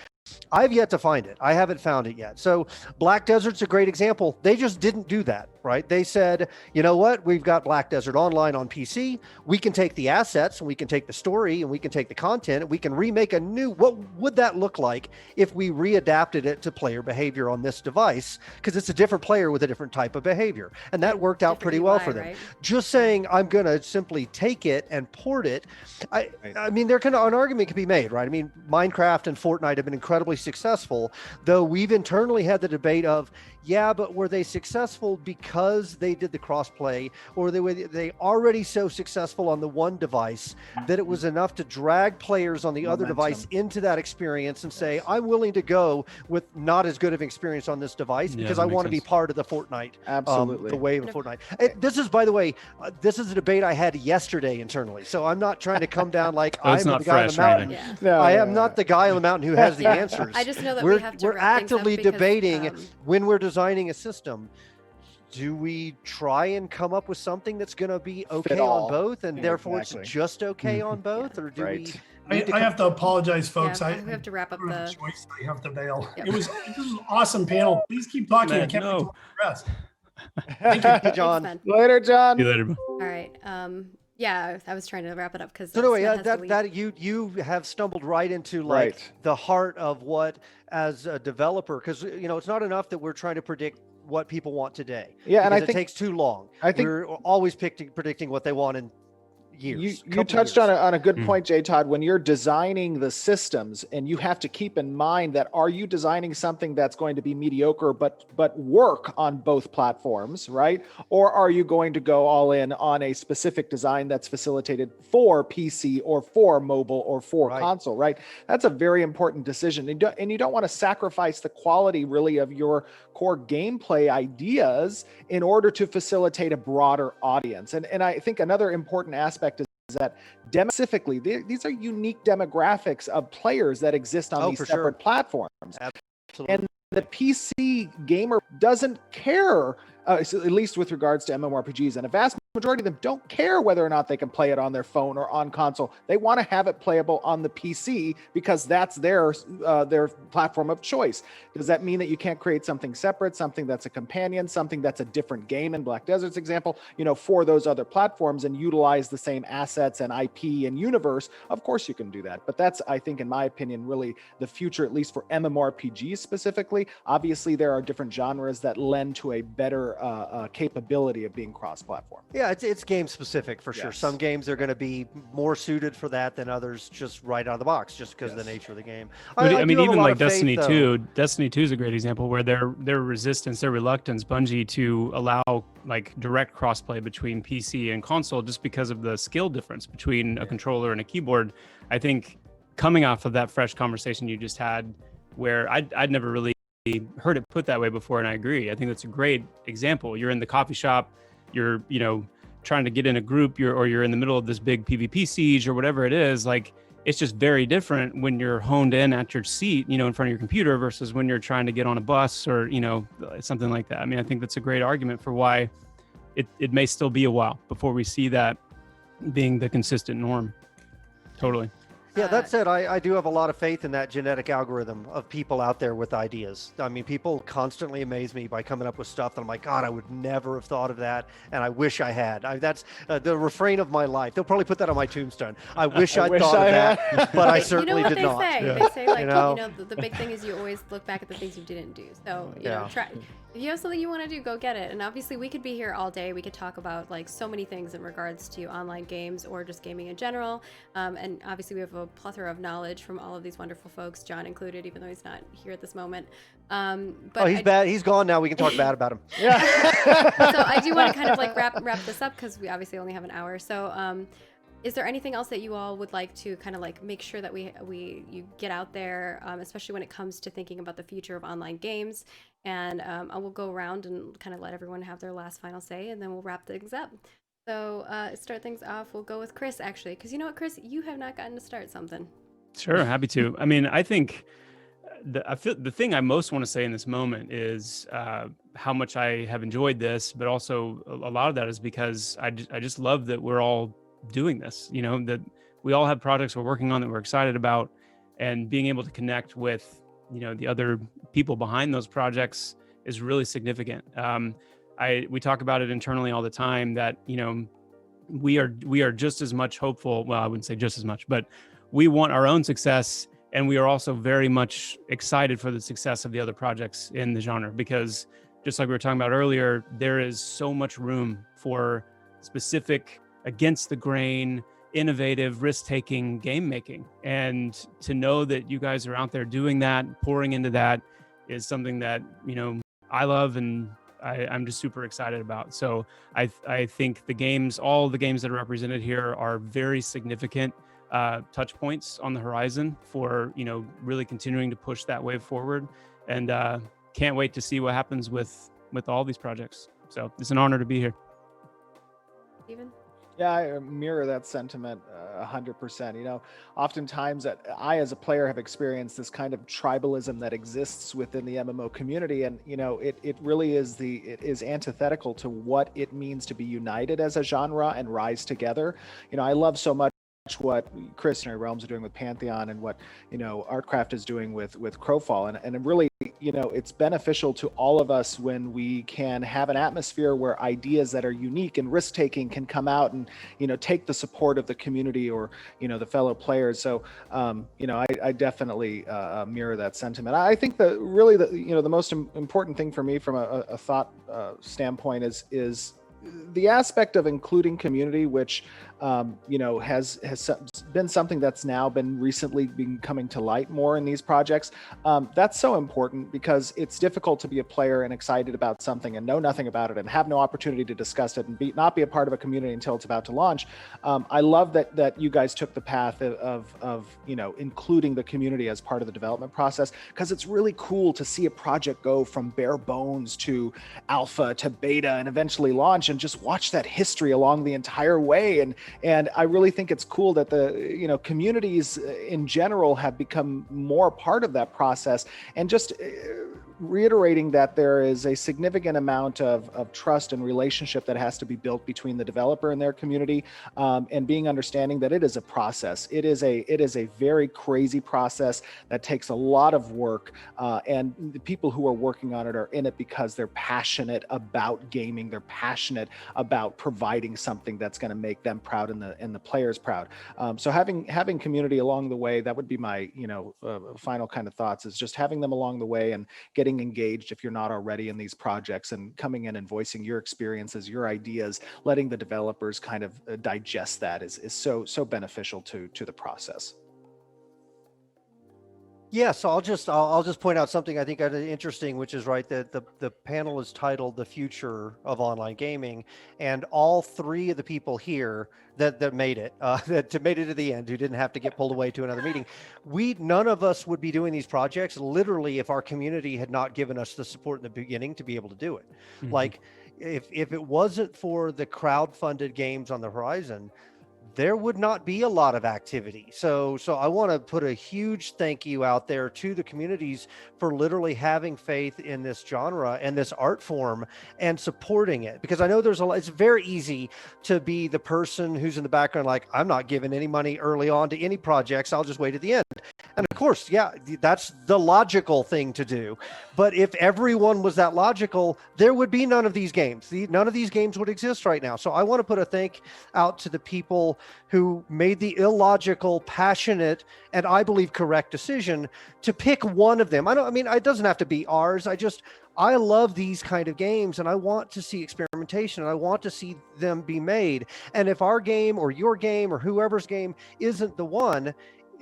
I've yet to find it. I haven't found it yet. So Black Desert's a great example. They just didn't do that, right? They said, you know what? We've got Black Desert Online on PC. We can take the assets and we can take the story and we can take the content and we can remake a new, what would that look like if we readapted it to player behavior on this device? Because it's a different player with a different type of behavior. And that worked out pretty well for them. Right? Just saying, I'm going to simply take it and port it. I mean, an argument can be made, right? I mean, Minecraft and Fortnite have been incredibly successful, though we've internally had the debate of, yeah, but were they successful because they did the crossplay, or were they already so successful on the one device that it was enough to drag players on the other device into that experience and say, I'm willing to go with not as good of an experience on this device because I want to be part of the Fortnite, the wave of Fortnite. This is, by the way, this is a debate I had yesterday internally. So I'm not trying to come down like I'm the guy on the mountain. Yeah. I am not the guy on the mountain who has the answers. I just know that we're we're actively debating when we're designing a system. Do we try and come up with something that's going to be okay on both, and therefore it's just okay on both, or do we? I have to apologize, folks. Yeah, we have to wrap up the choice. I have to bail. Yep. This was an awesome panel. Please keep talking. I can't wait to rest. Thank you, John. Thanks, Later, John. See you later. all right. Yeah, I was trying to wrap it up because So anyway, that you have stumbled right into like the heart of what, as a developer, because it's not enough that we're trying to predict what people want today. Yeah, and I think think it takes too long. I think we're always predicting what they want in years. You touched on a good point, J. Todd. When you're designing the systems, and you have to keep in mind that, are you designing something that's going to be mediocre but work on both platforms, right? Or are you going to go all in on a specific design that's facilitated for PC or for mobile or for console, right? That's a very important decision. And you don't want to sacrifice the quality really of your core gameplay ideas in order to facilitate a broader audience. And I think another important aspect is that specifically, these are unique demographics of players that exist on these separate platforms. Absolutely. And the PC gamer doesn't care, at least with regards to MMORPGs, and a vast majority of them don't care whether or not they can play it on their phone or on console. They want to have it playable on the PC because that's their platform of choice. Does that mean that you can't create something separate, something that's a companion, something that's a different game in Black Desert's example, for those other platforms, and utilize the same assets and IP and universe? Of course you can do that. But that's, I think, in my opinion, really the future, at least for MMORPGs specifically. Obviously, there are different genres that lend to a better capability of being cross-platform. Yeah, it's game specific for sure. Some games are going to be more suited for that than others, just right out of the box, just because of the nature of the game. I mean, even like Destiny 2. Destiny 2 is a great example where their resistance, their reluctance, Bungie, to allow like direct crossplay between PC and console, just because of the skill difference between a controller and a keyboard. I think coming off of that fresh conversation you just had, where I'd never really heard it put that way before, and I agree. I think that's a great example. You're in the coffee shop, you're trying to get in a group, or you're in the middle of this big PvP siege or whatever it is. Like, it's just very different when you're honed in at your seat, in front of your computer, versus when you're trying to get on a bus or something like that. I mean, I think that's a great argument for why it may still be a while before we see that being the consistent norm. Totally. Yeah, that said, I do have a lot of faith in that genetic algorithm of people out there with ideas. I mean, people constantly amaze me by coming up with stuff that I'm like, God, I would never have thought of that, and I wish I had. That's the refrain of my life. They'll probably put that on my tombstone. I wish I'd thought of that, but I certainly did not. They say like, the big thing is you always look back at the things you didn't do. So, try. If you have something you want to do, go get it. And obviously we could be here all day. We could talk about like so many things in regards to online games or just gaming in general. And obviously we have a plethora of knowledge from all of these wonderful folks, John included, even though he's not here at this moment. But he's bad. He's gone now. We can talk bad about him. Yeah. So I do want to kind of like wrap this up, because we obviously only have an hour. So is there anything else that you all would like to kind of like make sure that you get out there, especially when it comes to thinking about the future of online games? And I will go around and kind of let everyone have their last final say, and then we'll wrap things up. So start things off. We'll go with Chris, actually, because you know what, Chris, you have not gotten to start something. Sure, happy to. I mean, I think the thing I most want to say in this moment is how much I have enjoyed this, but also a lot of that is because I just love that we're all doing this. You know, that we all have projects we're working on that we're excited about, and being able to connect with the other people behind those projects is really significant. We talk about it internally all the time that we are just as much hopeful. Well, I wouldn't say just as much, but we want our own success, and we are also very much excited for the success of the other projects in the genre, because just like we were talking about earlier, there is so much room for specific, against the grain, innovative, risk-taking game making. And to know that you guys are out there doing that, pouring into that, is something that I love, and I'm just super excited about. So I think all the games that are represented here are very significant touch points on the horizon for really continuing to push that wave forward, and can't wait to see what happens with all these projects. So it's an honor to be here. Steven? Yeah, I mirror that sentiment 100%. Oftentimes I, as a player, have experienced this kind of tribalism that exists within the MMO community, and it really is antithetical to what it means to be united as a genre and rise together. I love so much what Chris and Realms are doing with Pantheon, and what Artcraft is doing with Crowfall, and it really it's beneficial to all of us when we can have an atmosphere where ideas that are unique and risk-taking can come out and take the support of the community or the fellow players. So I definitely mirror that sentiment. I think that really the most important thing for me from a thought standpoint is the aspect of including community, which has been something that's now been recently coming to light more in these projects. That's so important, because it's difficult to be a player and excited about something and know nothing about it and have no opportunity to discuss it and not be a part of a community until it's about to launch. I love that you guys took the path of including the community as part of the development process, because it's really cool to see a project go from bare bones to alpha to beta and eventually launch, and just watch that history along the entire way. And I really think it's cool that the communities in general have become more part of that process, and just reiterating that there is a significant amount of trust and relationship that has to be built between the developer and their community, and being understanding that it is a process. It is a very crazy process that takes a lot of work, and the people who are working on it are in it because they're passionate about gaming. They're passionate about providing something that's going to make them proud and the players proud. So having community along the way, that would be my final kind of thoughts, is just having them along the way and getting engaged if you're not already in these projects, and coming in and voicing your experiences, your ideas, letting the developers kind of digest that is so beneficial to the process. Yeah, so I'll just point out something I think is interesting, which is right that the panel is titled "The Future of Online Gaming," and all three of the people here that made it that made it to the end, who didn't have to get pulled away to another meeting, none of us would be doing these projects literally if our community had not given us the support in the beginning to be able to do it. Mm-hmm. Like if it wasn't for the crowd-funded games on the horizon, there would not be a lot of activity. So I want to put a huge thank you out there to the communities for literally having faith in this genre and this art form and supporting it. Because I know it's very easy to be the person who's in the background, like, I'm not giving any money early on to any projects, I'll just wait at the end. And of course, yeah, that's the logical thing to do. But if everyone was that logical, there would be none of these games. None of these games would exist right now. So I want to put a thank out to the people who made the illogical, passionate, and I believe correct decision to pick one of them. It doesn't have to be ours. I love these kind of games, and I want to see experimentation, and I want to see them be made. And if our game or your game or whoever's game isn't the one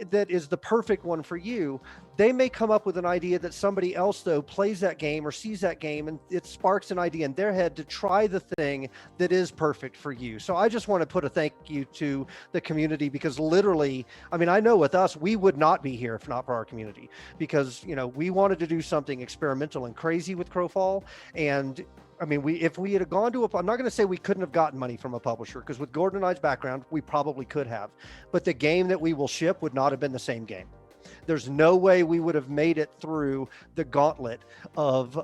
that is the perfect one for you, they may come up with an idea that somebody else, though, plays that game or sees that game, and it sparks an idea in their head to try the thing that is perfect for you. So I just want to put a thank you to the community, because literally, I know with us, we would not be here if not for our community, because we wanted to do something experimental and crazy with Crowfall, and I mean, if we had gone to I'm not going to say we couldn't have gotten money from a publisher, because with Gordon and I's background, we probably could have, but the game that we will ship would not have been the same game. There's no way we would have made it through the gauntlet of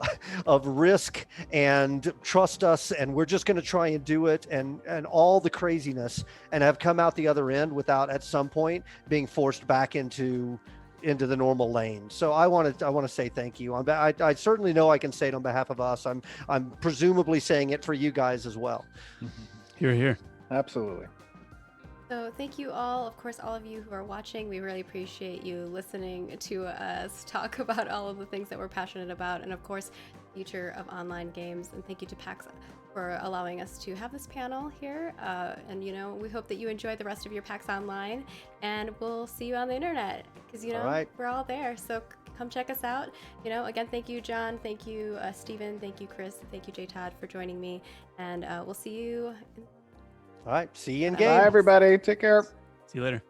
risk and trust us, and we're just going to try and do it, and all the craziness, and have come out the other end without at some point being forced back into the normal lane. So I want to say thank you. I certainly know I can say it on behalf of us. I'm presumably saying it for you guys as well. Here, here. Absolutely. So thank you all, of course, all of you who are watching. We really appreciate you listening to us talk about all of the things that we're passionate about, and of course, the future of online games. And thank you to PAX for allowing us to have this panel here. And we hope that you enjoy the rest of your PAX Online, and we'll see you on the internet, because All right. we're all there. So come check us out. Again, thank you, John. Thank you, Stephen. Thank you, Chris. Thank you, J. Todd, for joining me. And we'll see you. All right. See you in game. Bye, everybody. Take care. See you later.